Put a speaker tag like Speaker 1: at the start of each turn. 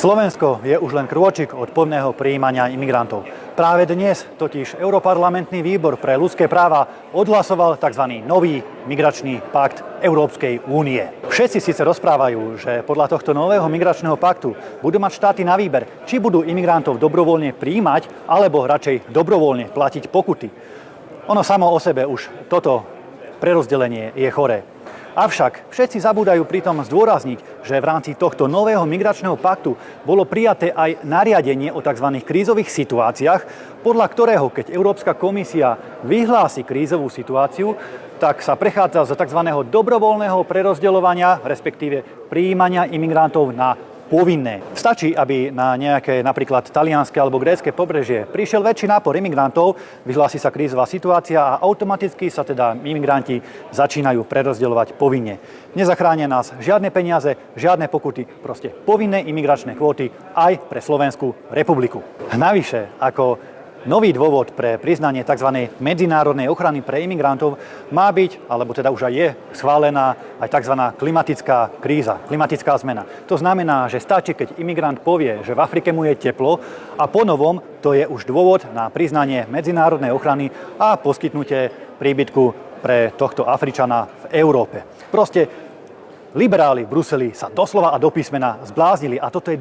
Speaker 1: Slovensko je už len krôčik od povinného prijímania imigrantov. Práve dnes totiž Europarlamentný výbor pre ľudské práva odhlasoval tzv. Nový migračný pakt Európskej únie. Všetci síce rozprávajú, že podľa tohto nového migračného paktu budú mať štáty na výber, či budú imigrantov dobrovoľne prijímať, alebo radšej dobrovoľne platiť pokuty. Ono samo o sebe už toto prerozdelenie je choré. Avšak všetci zabúdajú pritom zdôrazniť, že v rámci tohto nového migračného paktu bolo prijaté aj nariadenie o tzv. Krízových situáciách, podľa ktorého, keď Európska komisia vyhlási krízovú situáciu, tak sa prechádza z tzv. Dobrovoľného prerozdeľovania, respektíve prijímania imigrantov na povinné. Stačí, aby na nejaké napríklad talianske alebo grécke pobrežie prišiel väčší nápor imigrantov, vyhlási sa krízová situácia a automaticky sa teda imigranti začínajú prerozdeľovať povinne. Nezachránia nás žiadne peniaze, žiadne pokuty, proste povinné imigračné kvóty aj pre Slovenskú republiku. Navyše, ako nový dôvod pre priznanie tzv. Medzinárodnej ochrany pre imigrantov má byť, alebo teda už aj je schválená aj tzv. Klimatická kríza, klimatická zmena. To znamená, že stačí, keď imigrant povie, že v Afrike mu je teplo a ponovom to je už dôvod na priznanie medzinárodnej ochrany a poskytnutie príbytku pre tohto Afričana v Európe. Proste liberáli v Bruseli sa doslova a do písmena zbláznili a toto je